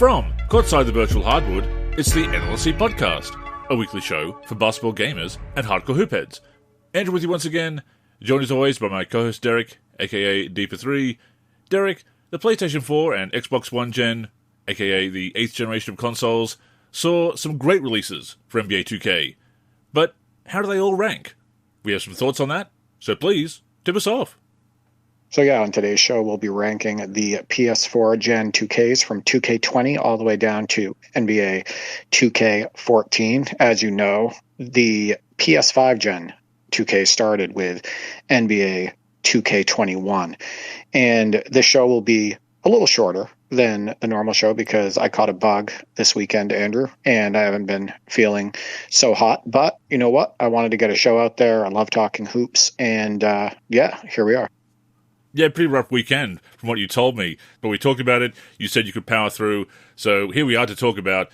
From Courtside the Virtual Hardwood, it's the NLSC Podcast, a weekly show for basketball gamers and hardcore hoopheads. Andrew with you once again, joined as always by my co-host Derek, aka D3. Derek, the PlayStation 4 and Xbox One gen, aka the 8th generation of consoles, saw some great releases for NBA 2K. But how do they all rank? We have some thoughts on that, so please, tip us off. So yeah, on today's show, we'll be ranking the PS4 Gen 2Ks from 2K20 all the way down to NBA 2K14. As you know, the PS5 Gen 2K started with NBA 2K21. And this show will be a little shorter than the normal show because I caught a bug this weekend, Andrew, and I haven't been feeling so hot. But you know what? I wanted to get a show out there. I love talking hoops. And yeah, here we are. Yeah, pretty rough weekend from what you told me. But we talked about it. You said you could power through. So here we are to talk about,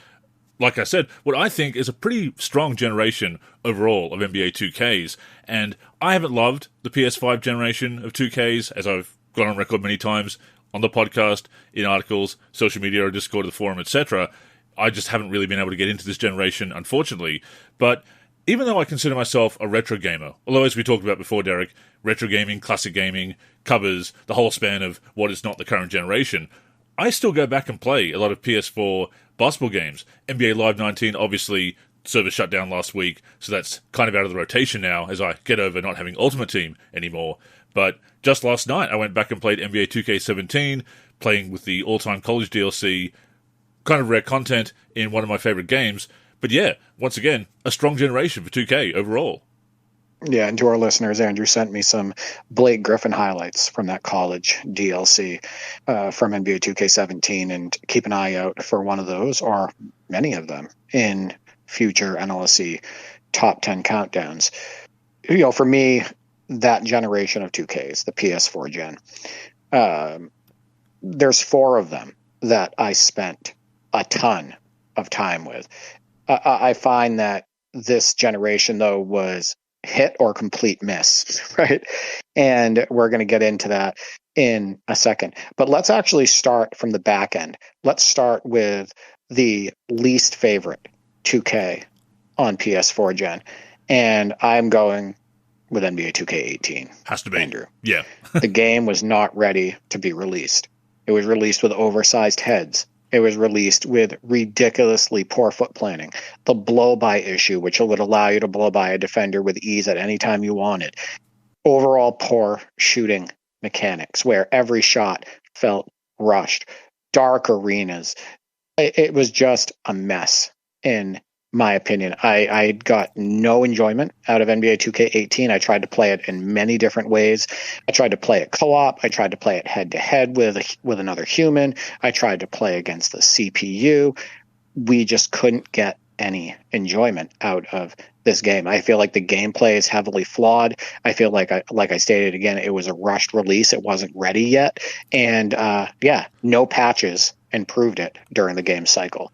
like I said, what I think is a pretty strong generation overall of NBA 2Ks. And I haven't loved the PS5 generation of 2Ks, as I've gone on record many times on the podcast, in articles, social media, or Discord, the forum, etc. I just haven't really been able to get into this generation, unfortunately. But even though I consider myself a retro gamer, although as we talked about before, Derek, retro gaming, classic gaming, covers the whole span of what is not the current generation, I still go back and play a lot of PS4 basketball games. NBA Live 19, obviously, server shut down last week, so that's kind of out of the rotation now as I get over not having Ultimate Team anymore. But just last night, I went back and played NBA 2K17, playing with the all-time college DLC, kind of rare content in one of my favorite games. But yeah, once again, a strong generation for 2K overall. Yeah, and to our listeners, Andrew sent me some Blake Griffin highlights from that college DLC from NBA 2K17, and keep an eye out for one of those, or many of them, in future NLSC top 10 countdowns. You know, for me, that generation of 2Ks, the PS4 gen, there's four of them that I spent a ton of time with. I find that this generation, though, was hit or complete miss, right? And we're going to get into that in a second. But let's actually start from the back end. Let's start with the least favorite 2K on PS4 gen. And I'm going with NBA 2K18. Has to be. Andrew. Yeah. The game was not ready to be released. It was released with oversized heads. It was released with ridiculously poor foot planning. The blow-by issue, which would allow you to blow by a defender with ease at any time you wanted. Overall poor shooting mechanics, where every shot felt rushed. Dark arenas. It was just a mess, in my opinion. I got no enjoyment out of NBA 2K18. I tried to play it in many different ways. I tried to play it co-op. I tried to play it head-to-head with another human. I tried to play against the CPU. We just couldn't get any enjoyment out of this game. I feel like the gameplay is heavily flawed. I feel like I stated again, it was a rushed release. It wasn't ready yet. And yeah, no patches improved it during the game cycle.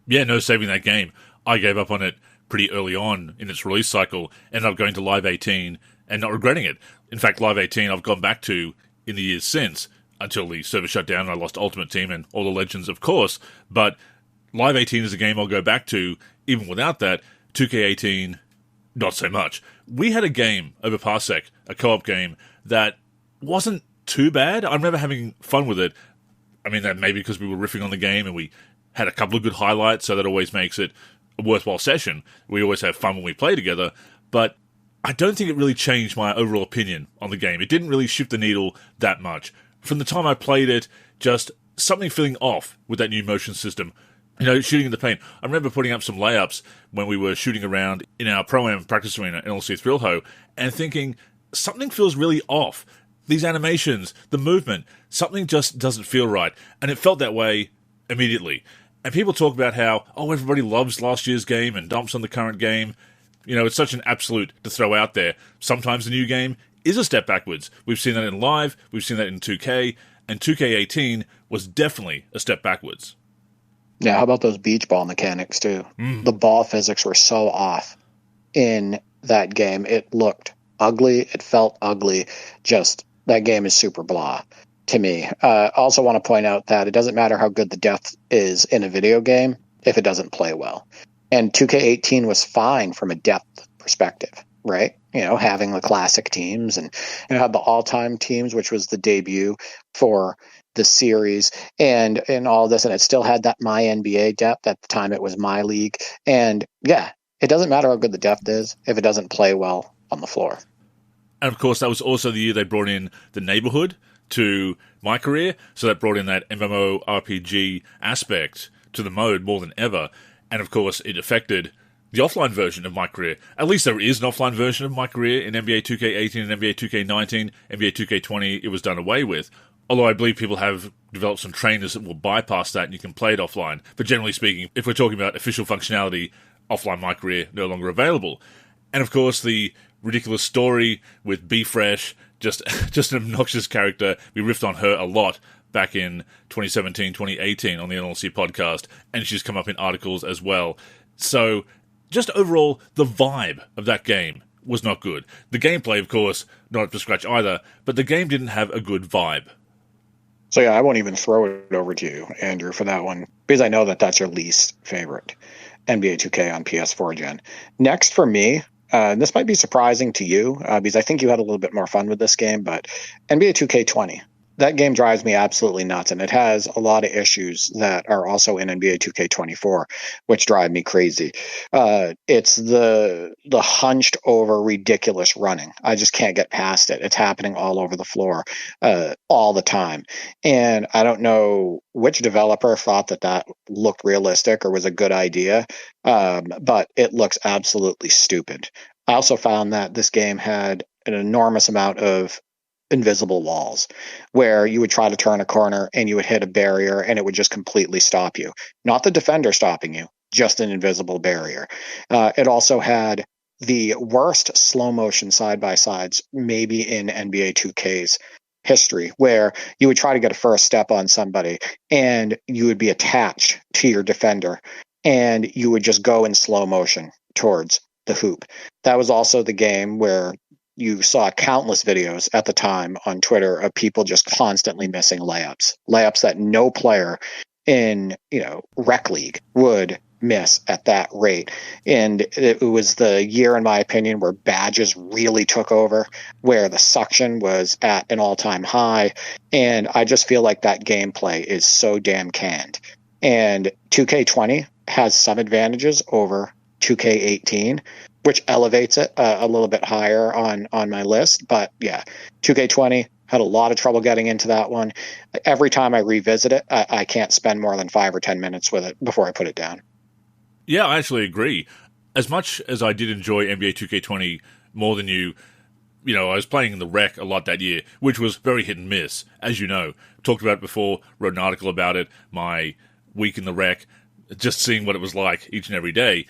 Yeah, no saving that game. I gave up on it pretty early on in its release cycle, ended up going to Live 18 and not regretting it. In fact, Live 18 I've gone back to in the years since, until the server shut down and I lost Ultimate Team and all the legends, of course. But Live 18 is a game I'll go back to even without that. 2K18, not so much. We had a game over Parsec, a co-op game, that wasn't too bad. I remember having fun with it. I mean, that maybe because we were riffing on the game and we had a couple of good highlights, so that always makes it a worthwhile session. We always have fun when we play together, but I don't think it really changed my overall opinion on the game. It didn't really shift the needle that much. From the time I played it, just something feeling off with that new motion system. You know, shooting in the paint. I remember putting up some layups when we were shooting around in our Pro-Am practice arena, NLSC Thrillho, and thinking, something feels really off. These animations, the movement, something just doesn't feel right. And it felt that way immediately. And people talk about how, everybody loves last year's game and dumps on the current game. You know, it's such an absolute to throw out there. Sometimes the new game is a step backwards. We've seen that in Live, we've seen that in 2K, and 2K18 was definitely a step backwards. Yeah, how about those beach ball mechanics, too? The ball physics were so off in that game. It looked ugly. It felt ugly. Just, that game is super blah. to me. Also want to point out that it doesn't matter how good the depth is in a video game if it doesn't play well. And 2K18 was fine from a depth perspective, right? Having the classic teams and had the all-time teams, which was the debut for the series and all this. And it still had that My NBA depth. At the time, it was My League. And yeah, it doesn't matter how good the depth is if it doesn't play well on the floor. And of course, that was also the year they brought in the neighborhood to My Career. So that brought in that MMORPG aspect to the mode more than ever. And of course, it affected the offline version of My Career. At least there is an offline version of My Career in NBA 2K18 and NBA 2K19. NBA 2K20, it was done away with. Although I believe people have developed some trainers that will bypass that and you can play it offline. But generally speaking, if we're talking about official functionality, offline My Career no longer available. And of course, the ridiculous story with B-Fresh, just an obnoxious character. We riffed on her a lot back in 2017, 2018 on the NLSC Podcast, and she's come up in articles as well. So, just overall, the vibe of that game was not good. The gameplay, of course, not up to scratch either, but the game didn't have a good vibe. So yeah, I won't even throw it over to you, Andrew, for that one, because I know that that's your least favorite NBA 2K on PS4 gen. Next for me, this might be surprising to you, because I think you had a little bit more fun with this game, but NBA 2K20. That game drives me absolutely nuts, and it has a lot of issues that are also in NBA 2K24, which drive me crazy. It's the hunched over ridiculous running. I just can't get past it. It's happening all over the floor all the time. And I don't know which developer thought that looked realistic or was a good idea, but it looks absolutely stupid. I also found that this game had an enormous amount of invisible walls where you would try to turn a corner and you would hit a barrier and it would just completely stop you. Not the defender stopping you, just an invisible barrier. It also had the worst slow motion side-by-sides maybe in NBA 2K's history, where you would try to get a first step on somebody and you would be attached to your defender and you would just go in slow motion towards the hoop. That was also the game where you saw countless videos at the time on Twitter of people just constantly missing layups that no player in, rec league would miss at that rate. And it was the year, in my opinion, where badges really took over, where the suction was at an all-time high. And I just feel like that gameplay is so damn canned. And 2K20 has some advantages over 2K18, which elevates it a little bit higher on my list. But yeah, 2K20 had a lot of trouble getting into that one. Every time I revisit it, I can't spend more than 5 or 10 minutes with it before I put it down. Yeah, I actually agree. As much as I did enjoy NBA 2K20 more than you, I was playing in the rec a lot that year, which was very hit and miss, as you know. Talked about it before, wrote an article about it, my week in the rec, just seeing what it was like each and every day.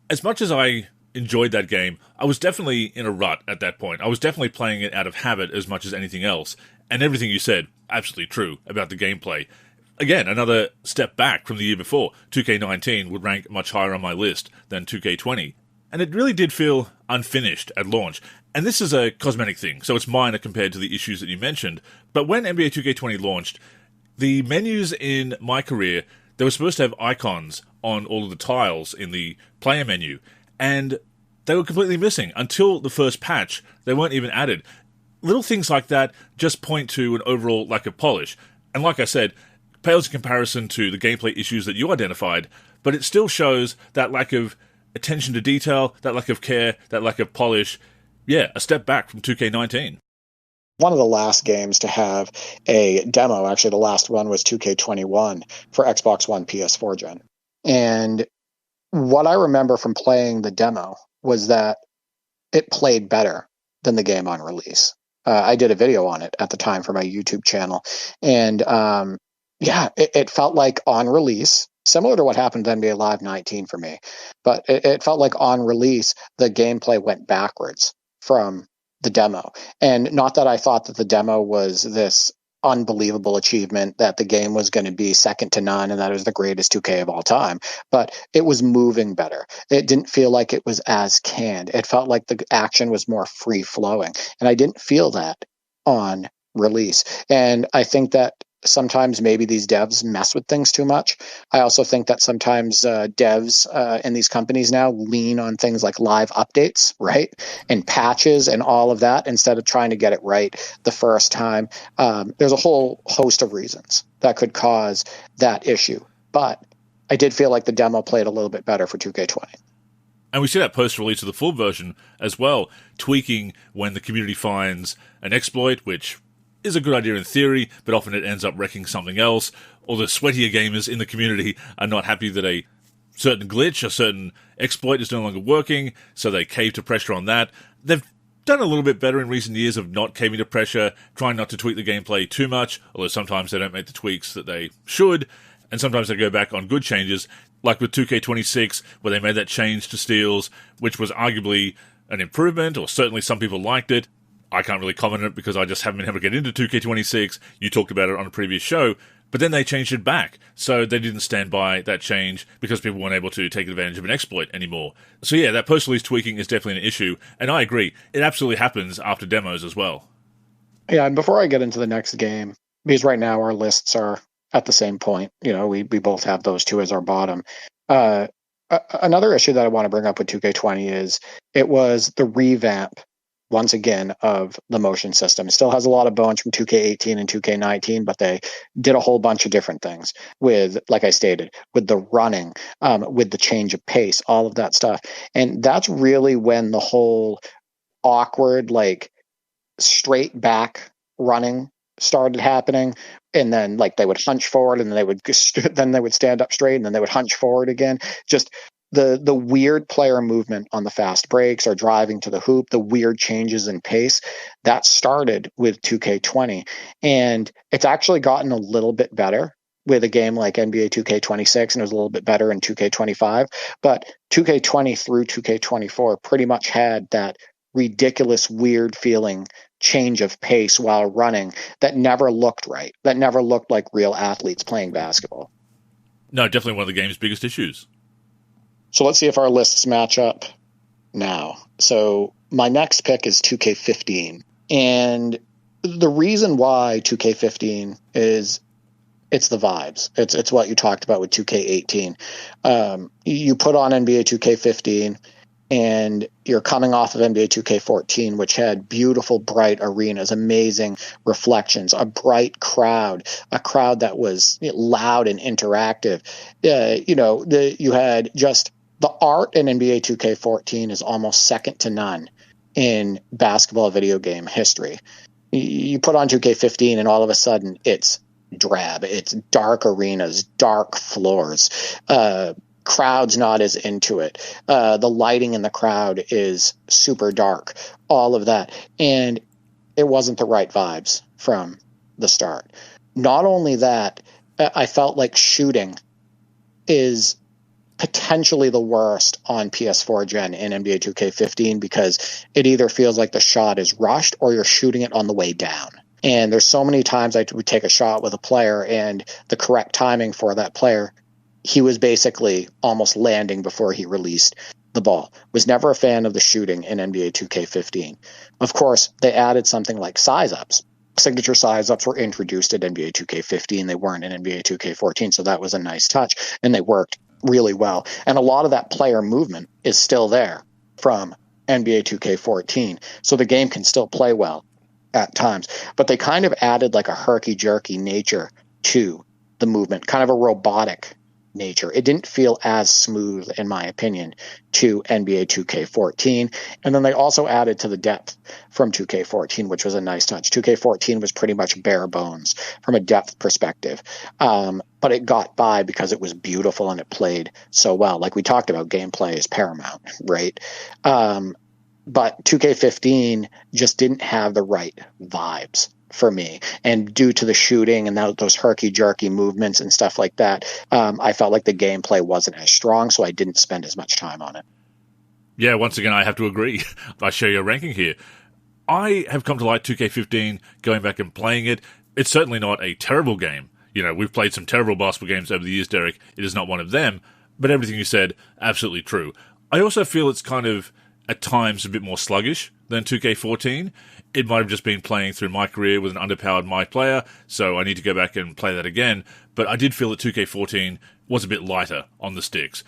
As much as I enjoyed that game, I was definitely in a rut at that point. I was definitely playing it out of habit as much as anything else. And everything you said, absolutely true about the gameplay. Again, another step back from the year before. 2K19 would rank much higher on my list than 2K20. And it really did feel unfinished at launch. And this is a cosmetic thing, so it's minor compared to the issues that you mentioned. But when NBA 2K20 launched, the menus in My Career, they were supposed to have icons on all of the tiles in the player menu. And they were completely missing. Until the first patch, they weren't even added. Little things like that just point to an overall lack of polish. And like I said, pales in comparison to the gameplay issues that you identified, but it still shows that lack of attention to detail, that lack of care, that lack of polish. Yeah, a step back from 2K19. One of the last games to have a demo, actually the last one was 2K21 for Xbox One PS4 gen. And what I remember from playing the demo was that it played better than the game on release. I did a video on it at the time for my YouTube channel. And it felt like on release, similar to what happened to NBA Live 19 for me, but it felt like on release, the gameplay went backwards from the demo. And not that I thought that the demo was this unbelievable achievement, that the game was going to be second to none and that it was the greatest 2K of all time, but it was moving better. It didn't feel like it was as canned. It felt like the action was more free flowing, and I didn't feel that on release. And I think that sometimes maybe these devs mess with things too much. I also think that sometimes devs in these companies now lean on things like live updates, right? And patches and all of that instead of trying to get it right the first time. There's a whole host of reasons that could cause that issue. But I did feel like the demo played a little bit better for 2K20. And we see that post-release of the full version as well, tweaking when the community finds an exploit, which is a good idea in theory, but often it ends up wrecking something else, or the sweatier gamers in the community are not happy that a certain glitch, a certain exploit is no longer working, so they cave to pressure on that. They've done a little bit better in recent years of not caving to pressure, trying not to tweak the gameplay too much, although sometimes they don't make the tweaks that they should, and sometimes they go back on good changes, like with 2K26, where they made that change to steals, which was arguably an improvement, or certainly some people liked it. I can't really comment on it because I just haven't been able to get into 2K26. You talked about it on a previous show, but then they changed it back. So they didn't stand by that change because people weren't able to take advantage of an exploit anymore. So yeah, that post-release tweaking is definitely an issue, and I agree. It absolutely happens after demos as well. Yeah, and before I get into the next game, because right now our lists are at the same point. You know, we both have those two as our bottom. Another issue that I want to bring up with 2K20 is it was the revamp, once again, of the motion system. It still has a lot of bones from 2K18 and 2K19, but they did a whole bunch of different things with, like I stated, with the running, with the change of pace, all of that stuff. And that's really when the whole awkward, like, straight back running started happening, and then like they would hunch forward and then they would stand up straight and then they would hunch forward again. Just the weird player movement on the fast breaks or driving to the hoop, the weird changes in pace, that started with 2K20, and it's actually gotten a little bit better with a game like NBA 2K26, and it was a little bit better in 2K25, but 2K20 through 2K24 pretty much had that ridiculous, weird feeling change of pace while running that never looked right, that never looked like real athletes playing basketball. No, definitely one of the game's biggest issues. So let's see if our lists match up now. So my next pick is 2K15. And the reason why 2K15 is it's the vibes. It's what you talked about with 2K18. You put on NBA 2K15 and you're coming off of NBA 2K14, which had beautiful, bright arenas, amazing reflections, a bright crowd, a crowd that was loud and interactive. You had just the art in NBA 2K14 is almost second to none in basketball video game history. You put on 2K15 and all of a sudden it's drab. It's dark arenas, dark floors, crowd's not as into it. The lighting in the crowd is super dark, all of that. And it wasn't the right vibes from the start. Not only that, I felt like shooting is potentially the worst on PS4 gen in NBA 2K15 because it either feels like the shot is rushed or you're shooting it on the way down. And there's so many times I would take a shot with a player and the correct timing for that player, he was basically almost landing before he released the ball. Was never a fan of the shooting in NBA 2K15. Of course, they added something like size-ups. Signature size-ups were introduced at NBA 2K15. They weren't in NBA 2K14, so that was a nice touch, and they worked really well. And a lot of that player movement is still there from NBA 2K14, so the game can still play well at times. But they kind of added like a herky-jerky nature to the movement, kind of a robotic nature. It didn't feel as smooth, in my opinion, to NBA 2K14. And then they also added to the depth from 2K14, which was a nice touch. 2K14 was pretty much bare bones from a depth perspective. But it got by because it was beautiful and it played so well. Like we talked about, gameplay is paramount, right? But 2K15 just didn't have the right vibes for me, and due to the shooting and those herky-jerky movements and stuff like that, I felt like the gameplay wasn't as strong, so I didn't spend as much time on it. Yeah, once again, I have to agree. I share your ranking here. I have come to like 2K15, going back and playing it. It's certainly not a terrible game. You know, we've played some terrible basketball games over the years, Derek. It is not one of them, but everything you said, absolutely true. I also feel it's kind of at times a bit more sluggish than 2K14. It might have just been playing through my career with an underpowered my player, so I need to go back and play that again. But I did feel that 2K14 was a bit lighter on the sticks.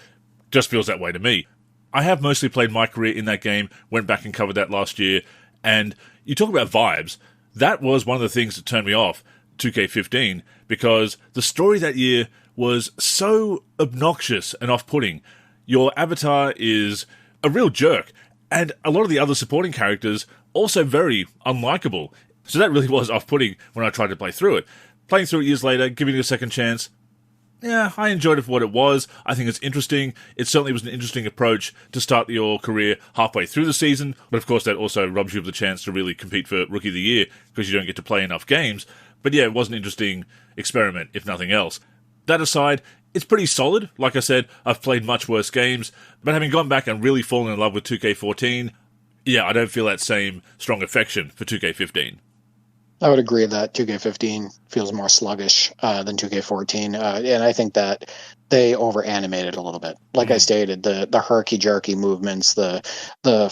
Just feels that way to me. I have mostly played my career in that game, went back and covered that last year, and you talk about vibes. That was one of the things that turned me off 2K15, because the story that year was so obnoxious and off-putting. Your avatar is a real jerk, and a lot of the other supporting characters also very unlikable. So that really was off-putting when I tried to play through it. Playing through it years later, giving it a second chance, yeah, I enjoyed it for what it was. I think it's interesting. It certainly was an interesting approach to start your career halfway through the season, but of course that also robs you of the chance to really compete for Rookie of the Year because you don't get to play enough games. But yeah, it was an interesting experiment, if nothing else. That aside, it's pretty solid. Like I said, I've played much worse games, but having gone back and really fallen in love with 2K14, yeah, I don't feel that same strong affection for 2K15. I would agree that 2K15 feels more sluggish than 2K14, and I think that they over-animated a little bit. Like I stated, the herky-jerky movements, the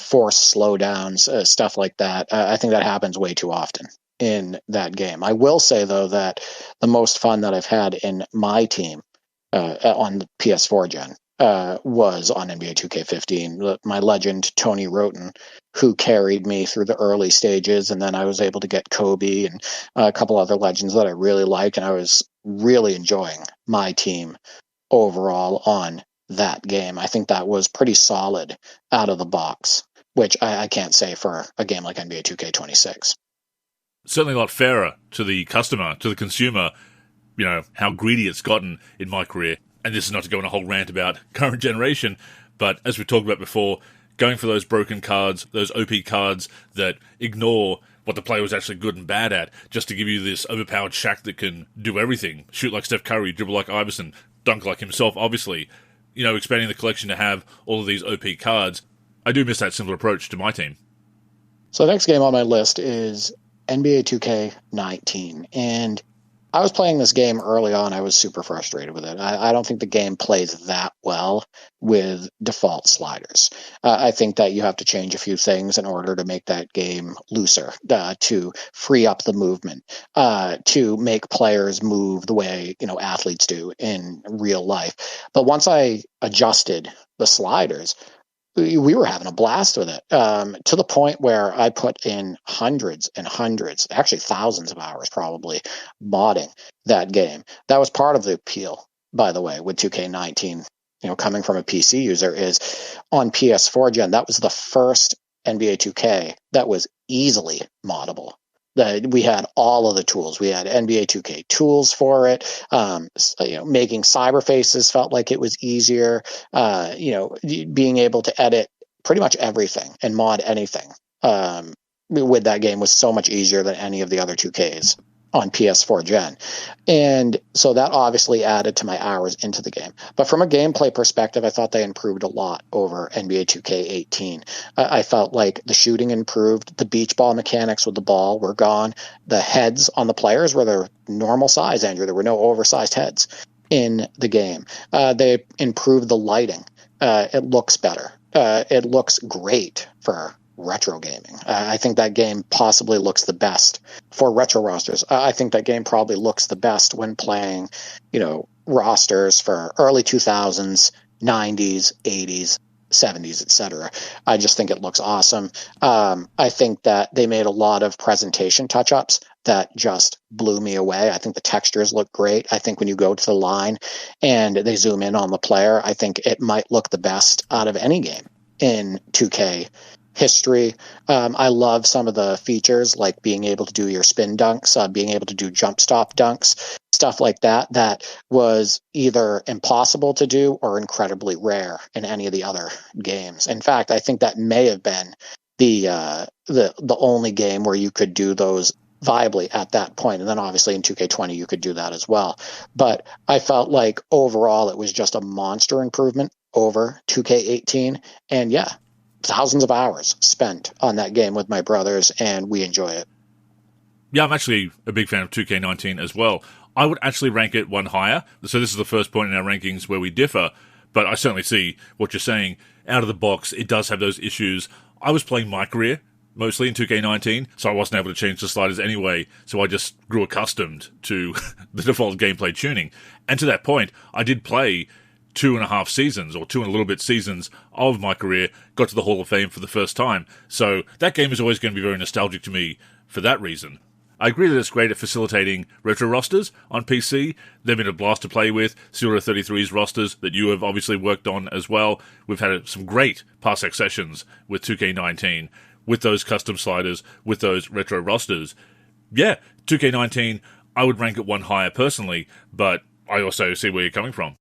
forced slowdowns, stuff like that, I think that happens way too often in that game. I will say, though, that the most fun that I've had in my team on the PS4 gen was on NBA 2K15. My legend, Tony Roten, who carried me through the early stages, and then I was able to get Kobe and a couple other legends that I really liked, and I was really enjoying my team overall on that game. I think that was pretty solid out of the box, which I can't say for a game like NBA 2K26. Certainly a lot fairer to the customer, to the consumer, you know, how greedy it's gotten in my career. And this is not to go on a whole rant about current generation, but as we talked about before, going for those broken cards, those OP cards that ignore what the player was actually good and bad at, just to give you this overpowered Shaq that can do everything. Shoot like Steph Curry, dribble like Iverson, dunk like himself, obviously. You know, expanding the collection to have all of these OP cards. I do miss that similar approach to my team. So the next game on my list is NBA 2K19. And I was playing this game early on. I was super frustrated with it. I don't think the game plays that well with default sliders. I think that you have to change a few things in order to make that game looser, to free up the movement, to make players move the way, you know, athletes do in real life. But once I adjusted the sliders, we were having a blast with it, to the point where I put in hundreds and hundreds, actually thousands of hours probably, modding that game. That was part of the appeal, by the way, with 2K19, you know, coming from a PC user, is on PS4 gen, that was the first NBA 2K that was easily moddable. We had all of the tools. We had NBA 2K tools for it. You know, making cyber faces felt like it was easier. You know, being able to edit pretty much everything and mod anything with that game was so much easier than any of the other 2Ks on PS4 gen. And so that obviously added to my hours into the game. But from a gameplay perspective, I thought they improved a lot over NBA 2K18. I felt like the shooting improved. The beach ball mechanics with the ball were gone. The heads on the players were their normal size, Andrew. There were no oversized heads in the game. They improved the lighting. It looks better. It looks great for retro gaming. I think that game possibly looks the best for retro rosters. I think that game probably looks the best when playing, you know, rosters for early 2000s, 90s, 80s, 70s, etc. I just think it looks awesome. I think that they made a lot of presentation touch-ups that just blew me away. I think the textures look great. I think when you go to the line and they zoom in on the player, I think it might look the best out of any game in 2K history. I love some of the features, like being able to do your spin dunks, being able to do jump stop dunks, stuff like that, that was either impossible to do or incredibly rare in any of the other games. In fact, I think that may have been the only game where you could do those viably at that point. And then obviously in 2K20 you could do that as well. But I felt like overall it was just a monster improvement over 2K18. And yeah, thousands of hours spent on that game with my brothers, and we enjoy it. Yeah, I'm actually a big fan of 2K19 as well. I would actually rank it one higher. So this is the first point in our rankings where we differ, but I certainly see what you're saying. out of the box, it does have those issues. I was playing My Career mostly in 2K19, so I wasn't able to change the sliders anyway, so I just grew accustomed to the default gameplay tuning. And to that point, I did play 2.5 seasons, or 2 and a little bit seasons of My Career, got to the Hall of Fame for the first time, so that game is always going to be very nostalgic to me for that reason. I agree that it's great at facilitating retro rosters on PC. They've been a blast to play with. Zero 33's rosters that you have obviously worked on as well. We've had some great Parsec sessions with 2K19, with those custom sliders, with those retro rosters. Yeah, 2K19, I would rank it one higher personally, but I also see where you're coming from.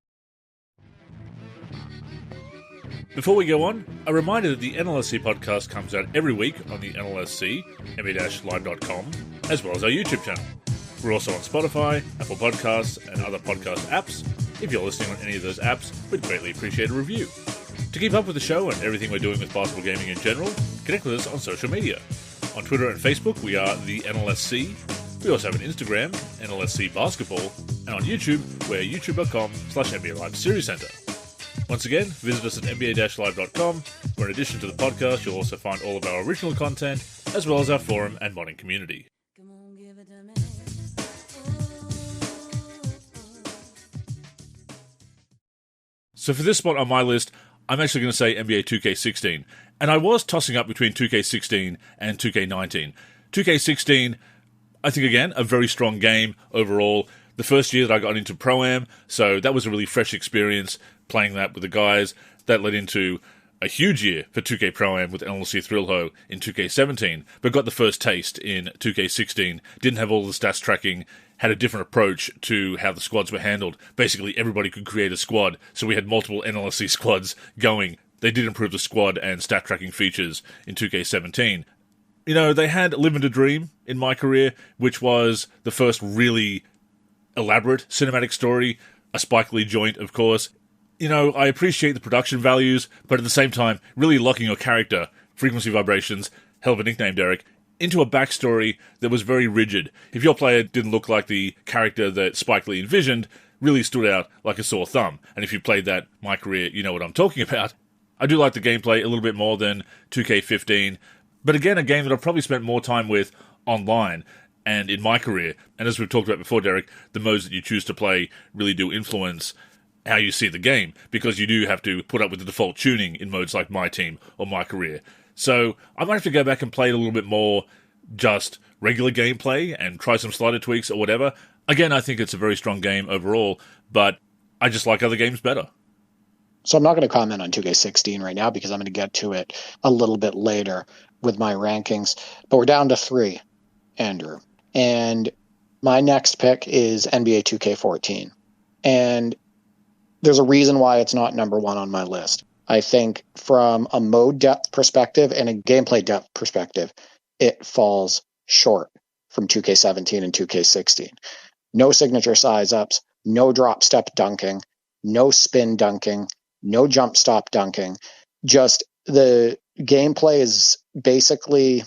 Before we go on, a reminder that the NLSC Podcast comes out every week on the NLSC, me-live.com, as well as our YouTube channel. We're also on Spotify, Apple Podcasts, and other podcast apps. If you're listening on any of those apps, we'd greatly appreciate a review. To keep up with the show and everything we're doing with basketball gaming in general, connect with us on social media. On Twitter and Facebook, we are the NLSC. We also have an Instagram, NLSC Basketball, and on YouTube, we're youtube.com/NBA Live Series Center. Once again, visit us at nba-live.com, where in addition to the podcast, you'll also find all of our original content, as well as our forum and modding community. So for this spot on my list, I'm actually going to say NBA 2K16, and I was tossing up between 2K16 and 2K19. 2K16, I think again, a very strong game overall. The first year that I got into Pro-Am, so that was a really fresh experience, playing that with the guys. That led into a huge year for 2K Pro-Am with NLSC Thrillho in 2K17, but got the first taste in 2K16, didn't have all the stats tracking, had a different approach to how the squads were handled. Basically, everybody could create a squad, so we had multiple NLSC squads going. They did improve the squad and stat tracking features in 2K17. You know, they had Live and a Dream in My Career, which was the first really elaborate cinematic story, a Spike Lee joint, of course. You know, I appreciate the production values, but at the same time, really locking your character, Frequency Vibrations, hell of a nickname, Derek, into a backstory that was very rigid. If your player didn't look like the character that Spike Lee envisioned, really stood out like a sore thumb. And if you played that My Career, you know what I'm talking about. I do like the gameplay a little bit more than 2K15, but again, a game that I've probably spent more time with online and in My Career. And as we've talked about before, Derek, the modes that you choose to play really do influence how you see the game, because you do have to put up with the default tuning in modes like My Team or My Career. So I might have to go back and play it a little bit more just regular gameplay and try some slider tweaks or whatever. Again, I think it's a very strong game overall, but I just like other games better. So I'm not going to comment on 2K16 right now because I'm going to get to it a little bit later with my rankings. But we're down to 3, Andrew. And my next pick is NBA 2K14. And there's a reason why it's not number 1 on my list. I think from a mode depth perspective and a gameplay depth perspective, it falls short from 2K17 and 2K16. No signature size ups, no drop step dunking, no spin dunking, no jump stop dunking. Just the gameplay is basically,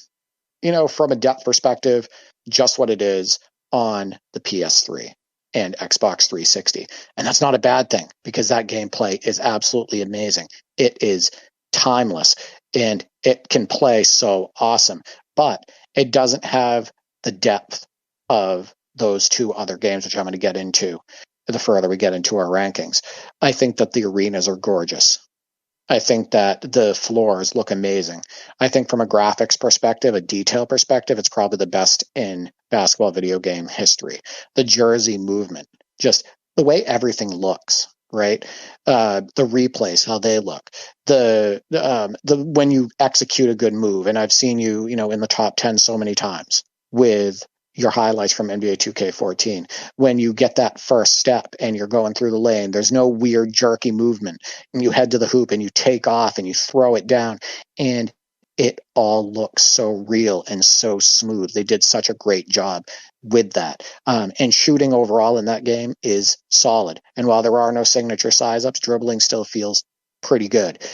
you know, from a depth perspective, just what it is on the PS3 and Xbox 360. And that's not a bad thing because that gameplay is absolutely amazing. It is timeless and it can play so awesome, but it doesn't have the depth of those 2 other games, which I'm going to get into the further we get into our rankings. I think that the arenas are gorgeous. I think that the floors look amazing. I think from a graphics perspective, a detail perspective, it's probably the best in basketball video game history. The jersey movement, just the way everything looks, right? The replays, how they look, the when you execute a good move, and I've seen you, you know, in the top 10 so many times with your highlights from NBA 2K14. When you get that first step and you're going through the lane, there's no weird jerky movement. And you head to the hoop and you take off and you throw it down. And it all looks so real and so smooth. They did such a great job with that. And shooting overall in that game is solid. And while there are no signature size ups, dribbling still feels pretty good.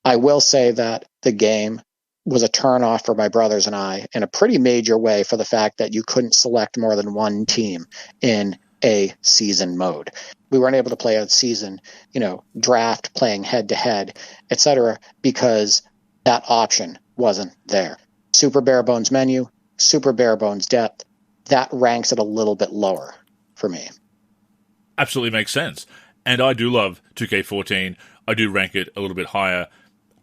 I will say that the game was a turnoff for my brothers and I in a pretty major way for the fact that you couldn't select more than one team in a season mode. We weren't able to play a season, draft, playing head to head, etc., because that option wasn't there. Super bare bones menu, super bare bones depth, that ranks it a little bit lower for me. Absolutely makes sense. And I do love 2K14. I do rank it a little bit higher,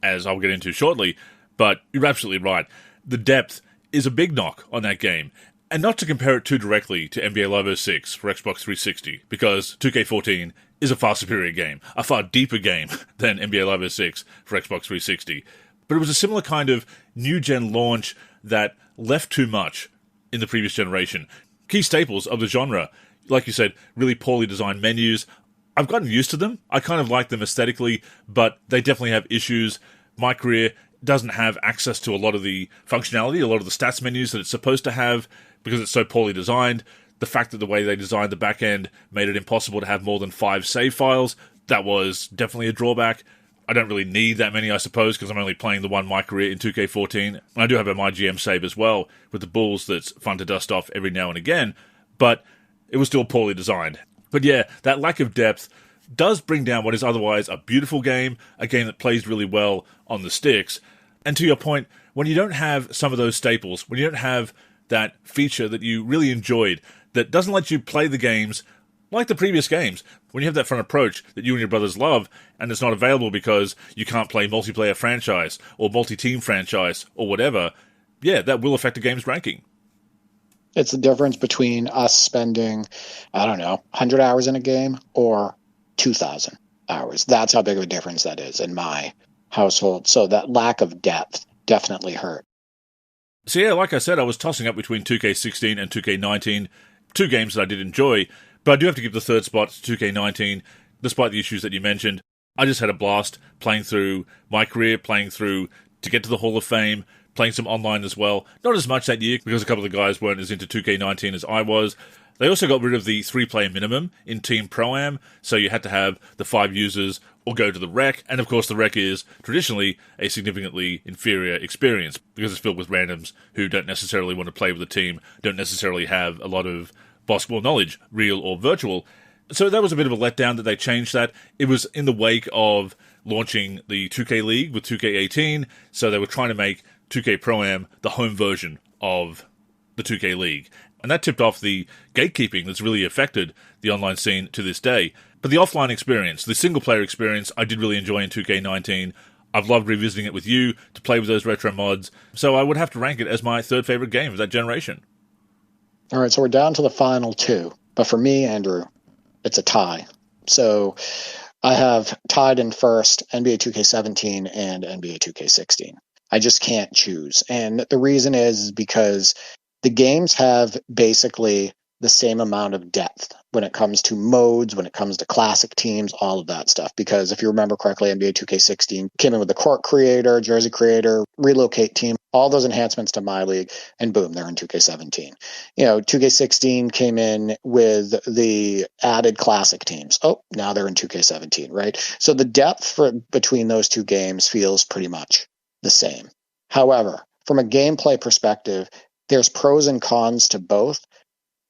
as I'll get into shortly. But you're absolutely right. The depth is a big knock on that game. And not to compare it too directly to NBA Live 06 for Xbox 360, because 2K14 is a far superior game, a far deeper game than NBA Live 06 for Xbox 360. But it was a similar kind of new-gen launch that left too much in the previous generation. Key staples of the genre, like you said, really poorly designed menus. I've gotten used to them. I kind of like them aesthetically, but they definitely have issues. My career doesn't have access to a lot of the functionality, a lot of the stats menus that it's supposed to have because it's so poorly designed. The fact that the way they designed the back end made it impossible to have more than 5 save files, that was definitely a drawback. I don't really need that many, I suppose, because I'm only playing the one My Career in 2K14. And I do have a My GM save as well with the Bulls that's fun to dust off every now and again, but it was still poorly designed. But yeah, that lack of depth does bring down what is otherwise a beautiful game, a game that plays really well on the sticks. And to your point, when you don't have some of those staples, when you don't have that feature that you really enjoyed, that doesn't let you play the games like the previous games, when you have that front approach that you and your brothers love, and it's not available because you can't play multiplayer franchise, or multi-team franchise, or whatever, yeah, that will affect the game's ranking. It's the difference between us spending, 100 hours in a game or 2,000 hours. That's how big of a difference that is in my household. So that lack of depth definitely hurt. So yeah, like I said, I was tossing up between 2K16 and 2K19, two games that I did enjoy, but I do have to give the third spot to 2K19, despite the issues that you mentioned. I just had a blast playing through My Career, playing through to get to the Hall of Fame, playing some online as well. Not as much that year, because a couple of the guys weren't as into 2K19 as I was. They also got rid of the 3-player minimum in Team Pro-Am, so you had to have the 5 users or go to the rec, and of course the rec is traditionally a significantly inferior experience, because it's filled with randoms who don't necessarily want to play with the team, don't necessarily have a lot of basketball knowledge, real or virtual. So that was a bit of a letdown that they changed that. It was in the wake of launching the 2K League with 2K18, so they were trying to make 2K Pro-Am the home version of the 2K League. And that tipped off the gatekeeping that's really affected the online scene to this day. But the offline experience, the single-player experience, I did really enjoy in 2K19. I've loved revisiting it with you to play with those retro mods. So I would have to rank it as my third favorite game of that generation. All right, so we're down to the final two. But for me, Andrew, it's a tie. So I have tied in first NBA 2K17 and NBA 2K16. I just can't choose. And the reason is because the games have basically the same amount of depth when it comes to modes, when it comes to classic teams, all of that stuff. Because if you remember correctly, NBA 2K16 came in with the court creator, jersey creator, relocate team, all those enhancements to My League, and boom, they're in 2K17. 2K16 came in with the added classic teams. Oh, now they're in 2K17, right? So the depth between those two games feels pretty much the same. However, from a gameplay perspective, there's pros and cons to both,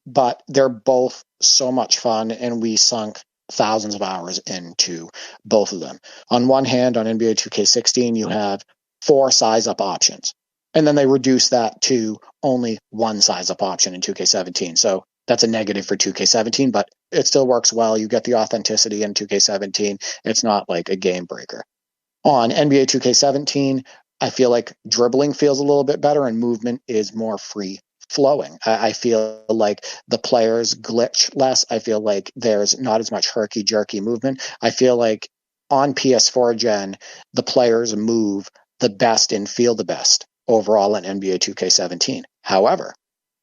but they're both so much fun, and we sunk thousands of hours into both of them. On one hand, on NBA 2K16, you have 4 size-up options, and then they reduce that to only 1 size-up option in 2K17. So that's a negative for 2K17, but it still works well. You get the authenticity in 2K17. It's not like a game breaker. On NBA 2K17, I feel like dribbling feels a little bit better and movement is more free flowing. I feel like the players glitch less. I feel like there's not as much herky-jerky movement. I feel like on PS4 gen, the players move the best and feel the best overall in NBA 2K17. However,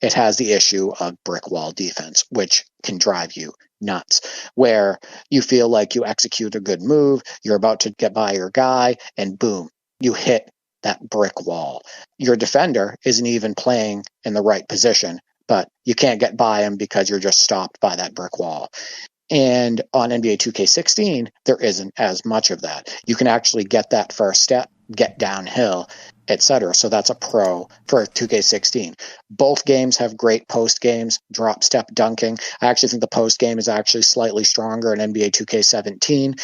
it has the issue of brick wall defense, which can drive you nuts, where you feel like you execute a good move, you're about to get by your guy, and boom, you hit that brick wall. Your defender isn't even playing in the right position, but you can't get by him because you're just stopped by that brick wall. And on NBA 2K16, there isn't as much of that. You can actually get that first step get downhill, etc. So that's a pro for 2K16. Both games have great post games, drop step dunking. I actually think the post game is actually slightly stronger in NBA 2K17.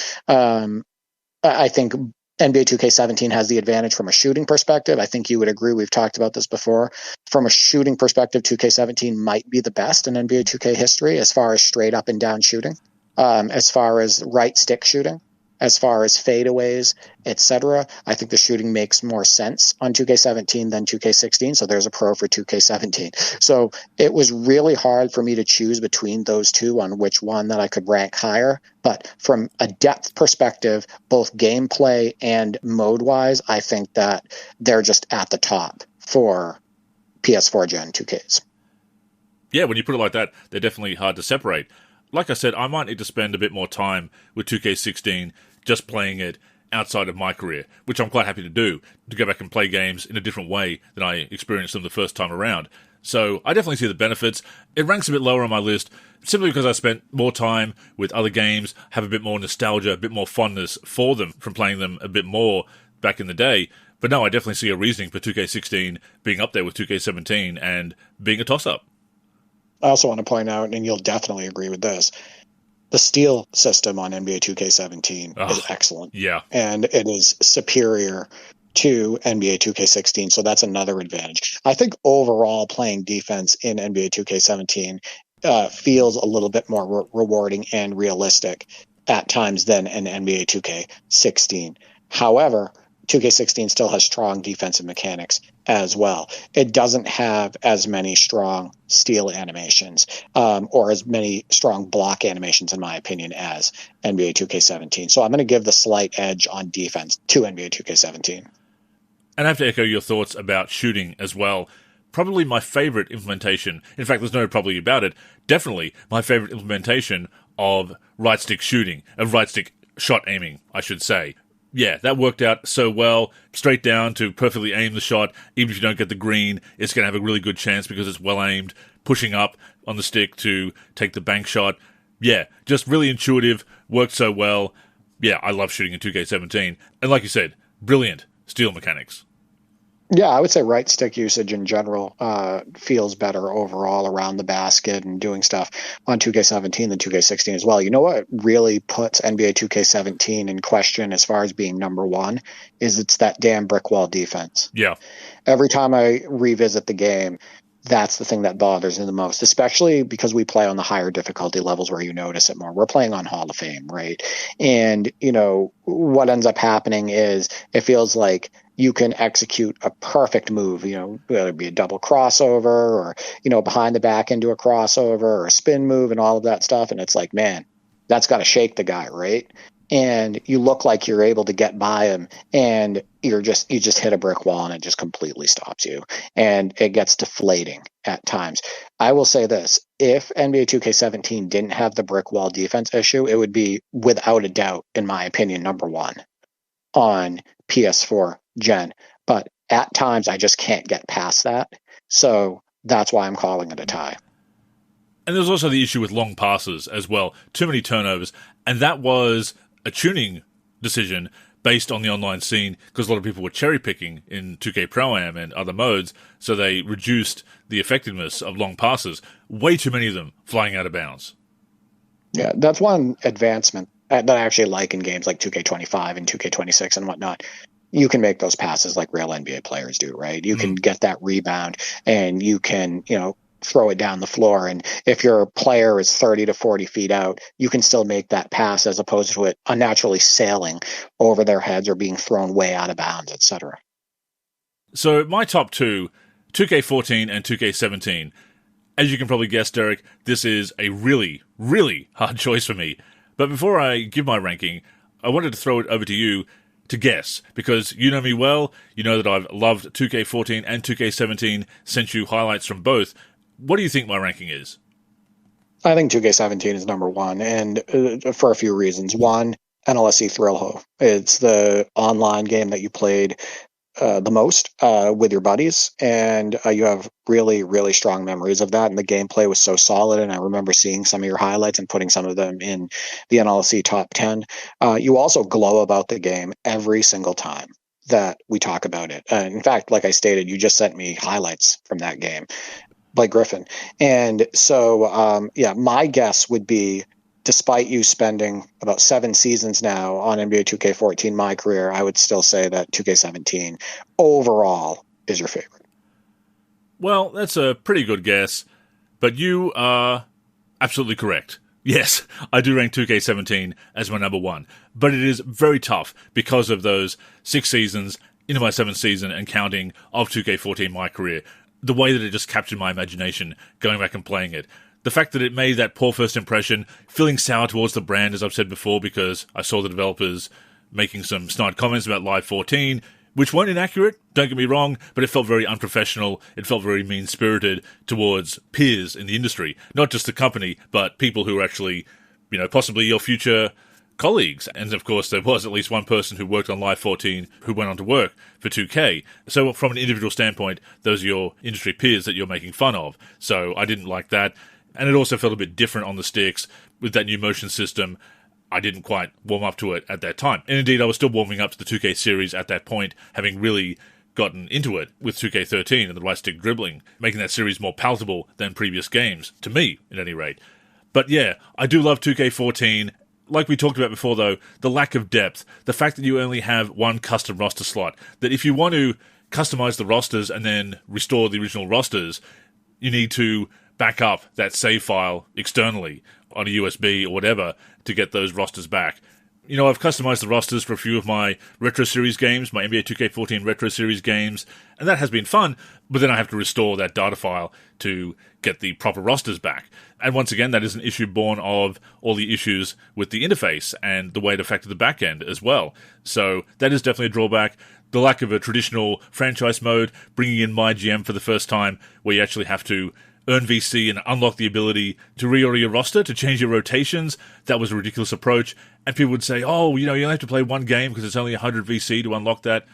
I think NBA 2K17 has the advantage from a shooting perspective. I think you would agree. We've talked about this before. From a shooting perspective, 2K17 might be the best in NBA 2K history as far as straight up and down shooting, as far as right stick shooting, as far as fadeaways, etc. I think the shooting makes more sense on 2K17 than 2K16, so there's a pro for 2K17. So it was really hard for me to choose between those two on which one that I could rank higher. But from a depth perspective, both gameplay and mode-wise, I think that they're just at the top for PS4 Gen 2Ks. Yeah, when you put it like that, they're definitely hard to separate. Like I said, I might need to spend a bit more time with 2K16 just playing it outside of my career, which I'm quite happy to do, to go back and play games in a different way than I experienced them the first time around. So I definitely see the benefits. It ranks a bit lower on my list, simply because I spent more time with other games, have a bit more nostalgia, a bit more fondness for them from playing them a bit more back in the day. But no, I definitely see a reasoning for 2K16 being up there with 2K17 and being a toss-up. I also want to point out, and you'll definitely agree with this, the steal system on NBA 2K17 is excellent. Yeah. And it is superior to NBA 2K16, so that's another advantage. I think overall playing defense in NBA 2K17 feels a little bit more rewarding and realistic at times than in NBA 2K16. However, 2K16 still has strong defensive mechanics as well. It doesn't have as many strong steal animations or as many strong block animations, in my opinion, as NBA 2K17. So I'm going to give the slight edge on defense to NBA 2K17. And I have to echo your thoughts about shooting as well. Probably my favorite implementation, in fact, there's no probably about it, definitely my favorite implementation of right stick shooting, of right stick shot aiming, I should say. Yeah, that worked out so well. Straight down to perfectly aim the shot. Even if you don't get the green, it's going to have a really good chance because it's well aimed. Pushing up on the stick to take the bank shot. Yeah, just really intuitive. Worked so well. Yeah, I love shooting in 2K17. And like you said, brilliant steal mechanics. Yeah, I would say right stick usage in general feels better overall around the basket and doing stuff on 2K17 than 2K16 as well. You know what really puts NBA 2K17 in question as far as being number one is it's that damn brick wall defense. Yeah. Every time I revisit the game, that's the thing that bothers me the most, especially because we play on the higher difficulty levels where you notice it more. We're playing on Hall of Fame, right? And, you know, what ends up happening is it feels like you can execute a perfect move, you know, whether it be a double crossover or, you know, behind the back into a crossover or a spin move and all of that stuff. And it's like, man, that's got to shake the guy, right? And you look like you're able to get by him and you just hit a brick wall and it just completely stops you. And it gets deflating at times. I will say this, if NBA 2K17 didn't have the brick wall defense issue, it would be without a doubt, in my opinion, number one on PS4 Gen. But at times I just can't get past that. So that's why I'm calling it a tie. And there's also the issue with long passes as well. Too many turnovers. And that was a tuning decision based on the online scene because a lot of people were cherry picking in 2K Pro-Am and other modes, so they reduced the effectiveness of long passes. Way too many of them flying out of bounds. Yeah, that's one advancement that I actually like in games like 2K25 and 2K26 and whatnot. You can make those passes like real NBA players do, right? You can get that rebound and you can, you know, throw it down the floor. And if your player is 30 to 40 feet out, you can still make that pass as opposed to it unnaturally sailing over their heads or being thrown way out of bounds, etc. So my top two, 2K14 and 2K17. As you can probably guess, Derek, this is a really, really hard choice for me. But before I give my ranking, I wanted to throw it over to you to guess, because you know me well, you know that I've loved 2K14 and 2K17, sent you highlights from both. What do you think my ranking is? I think 2K17 is number one, and for a few reasons. One, NLSC Thrill. It's the online game that you played the most with your buddies, and you have really, really strong memories of that, and the gameplay was so solid, and I remember seeing some of your highlights and putting some of them in the NLSC top 10. You also glow about the game every single time that we talk about it. In fact, like I stated, you just sent me highlights from that game, Blake Griffin. And so, my guess would be, despite you spending about 7 seasons now on NBA 2K14, my career, I would still say that 2K17 overall is your favorite. Well, that's a pretty good guess, but you are absolutely correct. Yes, I do rank 2K17 as my number one, but it is very tough because of those 6 seasons into my 7th season and counting of 2K14 my career. The way that it just captured my imagination going back and playing it. The fact that it made that poor first impression, feeling sour towards the brand, as I've said before, because I saw the developers making some snide comments about Live 14, which weren't inaccurate, don't get me wrong, but it felt very unprofessional, it felt very mean-spirited towards peers in the industry. Not just the company, but people who are actually, possibly your future colleagues. And of course, there was at least one person who worked on Live 14 who went on to work for 2K. So from an individual standpoint, those are your industry peers that you're making fun of. So I didn't like that. And it also felt a bit different on the sticks with that new motion system. I didn't quite warm up to it at that time. And indeed, I was still warming up to the 2K series at that point, having really gotten into it with 2K13 and the right stick dribbling, making that series more palatable than previous games, to me, at any rate. But yeah, I do love 2K14. Like we talked about before, though, the lack of depth, the fact that you only have one custom roster slot, that if you want to customize the rosters and then restore the original rosters, you need to back up that save file externally on a USB or whatever to get those rosters back. I've customized the rosters for a few of my Retro Series games, my NBA 2K14 Retro Series games, and that has been fun, but then I have to restore that data file to get the proper rosters back. And once again, that is an issue born of all the issues with the interface and the way it affected the back end as well. So that is definitely a drawback. The lack of a traditional franchise mode, bringing in My GM for the first time, where you actually have to earn VC and unlock the ability to reorder your roster, to change your rotations. That was a ridiculous approach. And people would say, you only have to play one game because it's only 100 VC to unlock that.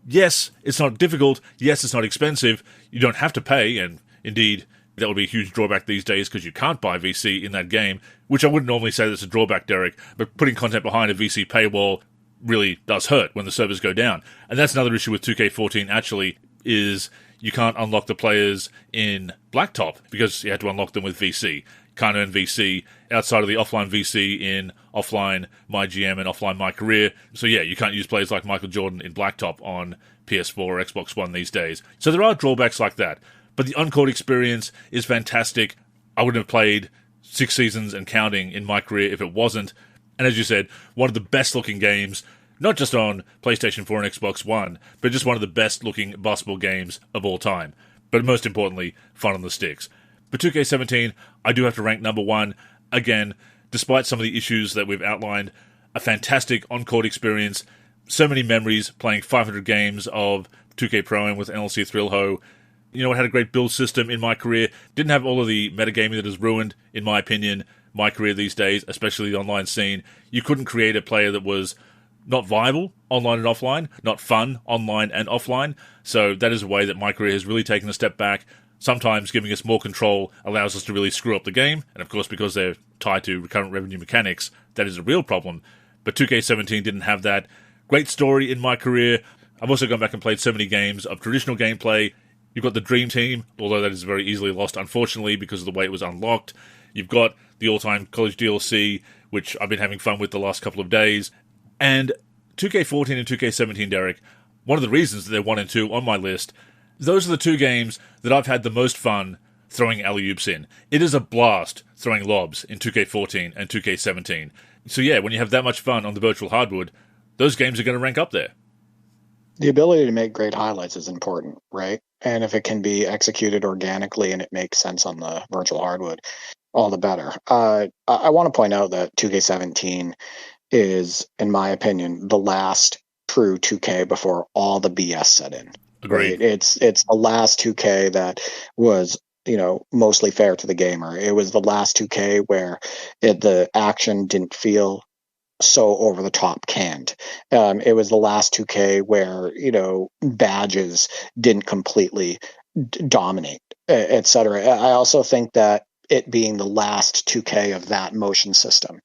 Yes, it's not difficult. Yes, it's not expensive. You don't have to pay. And indeed, that would be a huge drawback these days because you can't buy VC in that game, which I wouldn't normally say that's a drawback, Derek, but putting content behind a VC paywall really does hurt when the servers go down. And that's another issue with 2K14 actually, is you can't unlock the players in Blacktop because you had to unlock them with VC. You can't earn VC outside of the offline VC in offline My GM and offline My Career. So yeah, you can't use players like Michael Jordan in Blacktop on PS4 or Xbox One these days. So there are drawbacks like that. But the on-court experience is fantastic. I wouldn't have played 6 seasons and counting in My Career if it wasn't. And as you said, one of the best-looking games, not just on PlayStation 4 and Xbox One, but just one of the best-looking basketball games of all time. But most importantly, fun on the sticks. But 2K17, I do have to rank number one. Again, despite some of the issues that we've outlined, a fantastic on-court experience, so many memories playing 500 games of 2K Pro-Am with NLSC Thrill-Ho. It had a great build system in My Career. Didn't have all of the metagaming that has ruined, in my opinion, My Career these days, especially the online scene. You couldn't create a player that was not viable online and offline, not fun online and offline. So that is a way that My Career has really taken a step back. Sometimes giving us more control allows us to really screw up the game. And of course, because they're tied to recurrent revenue mechanics, that is a real problem. But 2K17 didn't have that. Great story in My Career. I've also gone back and played so many games of traditional gameplay. You've got the Dream Team, although that is very easily lost, unfortunately, because of the way it was unlocked. You've got the all-time college DLC, which I've been having fun with the last couple of days. And 2K14 and 2K17, Derek, one of the reasons that they're 1 and 2 on my list, those are the 2 games that I've had the most fun throwing alley-oops in. It is a blast throwing lobs in 2K14 and 2K17. So yeah, when you have that much fun on the virtual hardwood, those games are going to rank up there. The ability to make great highlights is important, right? And if it can be executed organically and it makes sense on the virtual hardwood, all the better. I want to point out that 2K17 is, in my opinion, the last true 2K before all the BS set in. Agreed. Right? It's the last 2K that was, mostly fair to the gamer. It was the last 2K where the action didn't feel so over the top canned. It was the last 2K where, badges didn't completely dominate, etc. I also think that it being the last 2K of that motion system,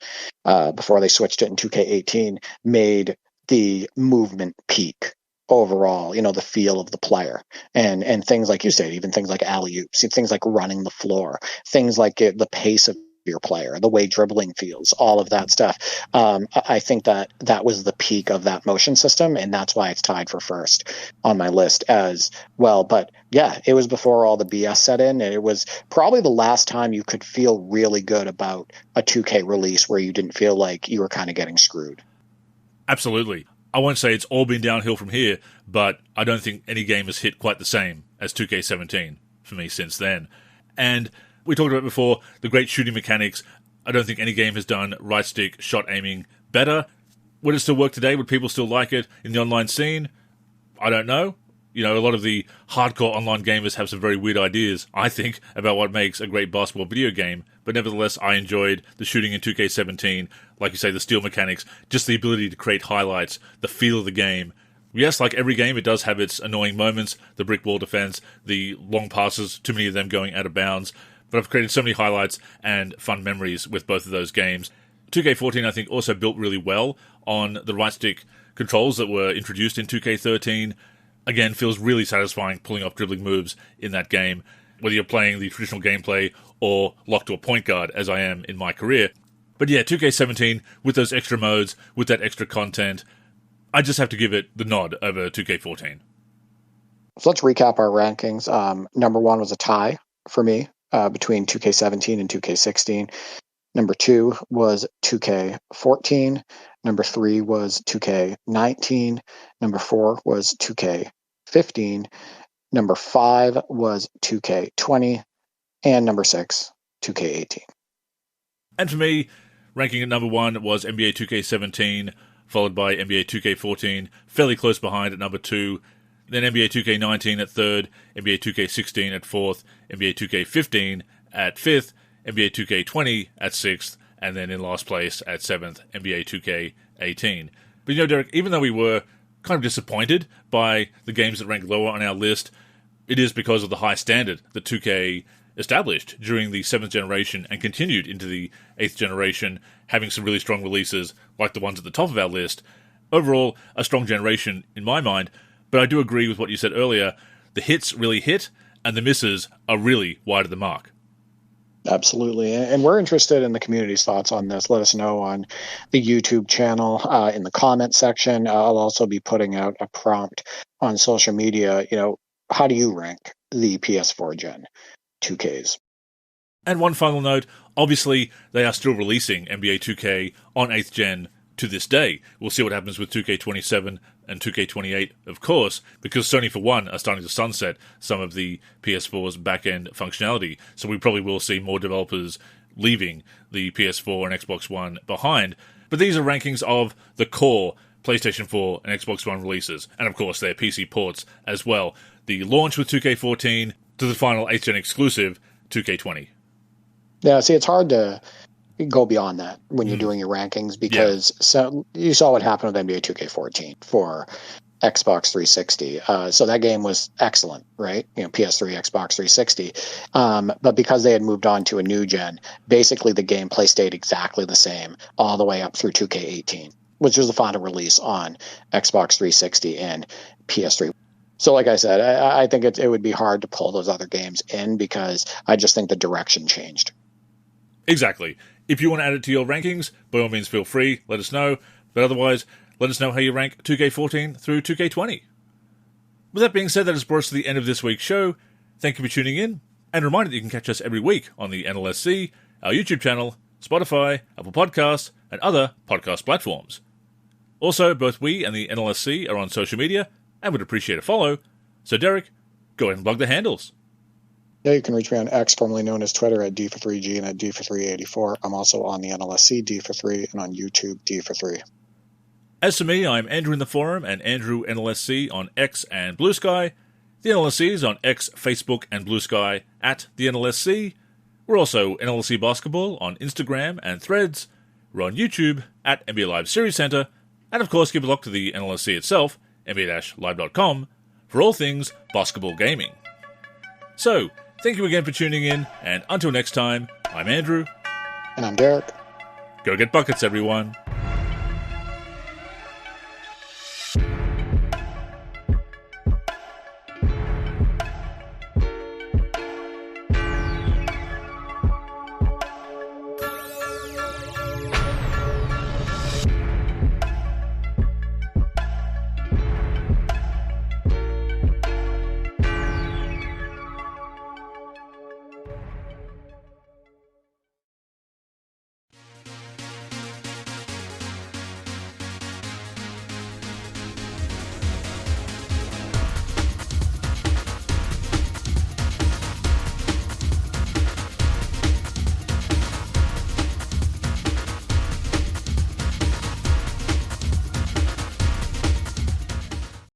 before they switched it in 2K18, made the movement peak overall, the feel of the player and things like you said, even things like alley-oops, things like running the floor, things like the pace of your player, the way dribbling feels, all of that stuff. I think that was the peak of that motion system, and that's why it's tied for first on my list as well. But yeah, it was before all the BS set in, and it was probably the last time you could feel really good about a 2K release where you didn't feel like you were kind of getting screwed. Absolutely. I won't say it's all been downhill from here, but I don't think any game has hit quite the same as 2K17 for me since then. And we talked about before, the great shooting mechanics. I don't think any game has done right-stick shot aiming better. Would it still work today? Would people still like it in the online scene? I don't know. A lot of the hardcore online gamers have some very weird ideas, I think, about what makes a great basketball video game. But nevertheless, I enjoyed the shooting in 2K17. Like you say, the steal mechanics, just the ability to create highlights, the feel of the game. Yes, like every game, it does have its annoying moments, the brick wall defense, the long passes, too many of them going out of bounds. But I've created so many highlights and fun memories with both of those games. 2K14, I think, also built really well on the right-stick controls that were introduced in 2K13. Again, feels really satisfying pulling off dribbling moves in that game, whether you're playing the traditional gameplay or locked to a point guard, as I am in my career. But yeah, 2K17, with those extra modes, with that extra content, I just have to give it the nod over 2K14. So let's recap our rankings. Number 1 was a tie for me. Between 2K17 and 2K16. Number 2 was 2K14. Number 3 was 2K19. Number 4 was 2K15. Number 5 was 2K20. And number 6, 2K18. And for me, ranking at number 1 was NBA 2K17, followed by NBA 2K14, fairly close behind at number 2. Then NBA 2K19 at 3rd, NBA 2K16 at 4th, NBA 2K15 at 5th, NBA 2K20 at 6th, and then in last place at 7th, NBA 2K18. But Derek, even though we were kind of disappointed by the games that ranked lower on our list, it is because of the high standard that 2K established during the 7th generation and continued into the 8th generation, having some really strong releases like the ones at the top of our list. Overall, a strong generation in my mind. But I do agree with what you said earlier. The hits really hit, and the misses are really wide of the mark. Absolutely. And we're interested in the community's thoughts on this. Let us know on the YouTube channel, in the comment section. I'll also be putting out a prompt on social media. How do you rank the PS4 gen 2Ks? And one final note, obviously they are still releasing NBA 2K on 8th gen to this day. We'll see what happens with 2K27 and 2K28, of course, because Sony, for one, are starting to sunset some of the PS4's back-end functionality, so we probably will see more developers leaving the PS4 and Xbox One behind. But these are rankings of the core PlayStation 4 and Xbox One releases, and of course their PC ports as well. The launch with 2K14 to the final 8th gen exclusive, 2K20. Yeah, see, it's hard to go beyond that when you're doing your rankings because so you saw what happened with NBA 2K14 for Xbox 360. So that game was excellent, right? PS3, Xbox 360. But because they had moved on to a new gen, basically the gameplay stayed exactly the same all the way up through 2K18, which was the final release on Xbox 360 and PS3. So like I said, I think it would be hard to pull those other games in because I just think the direction changed. Exactly. If you want to add it to your rankings, by all means feel free, let us know. But otherwise, let us know how you rank 2K14 through 2K20. With that being said, that has brought us to the end of this week's show. Thank you for tuning in, and a reminder that you can catch us every week on the NLSC, our YouTube channel, Spotify, Apple Podcasts, and other podcast platforms. Also, both we and the NLSC are on social media and would appreciate a follow. So Derek, go ahead and plug the handles. Yeah, you can reach me on X, formerly known as Twitter, at D43G and at D4384. I'm also on the NLSC, D43, and on YouTube, D43. As for me, I'm Andrew in the forum and Andrew NLSC on X and Blue Sky. The NLSC is on X, Facebook, and Blue Sky at the NLSC. We're also NLSC Basketball on Instagram and Threads. We're on YouTube at NBA Live Series Center. And of course, keep a look to the NLSC itself, nba-live.com, for all things basketball gaming. So, thank you again for tuning in, and until next time, I'm Andrew. And I'm Derek. Go get buckets, everyone.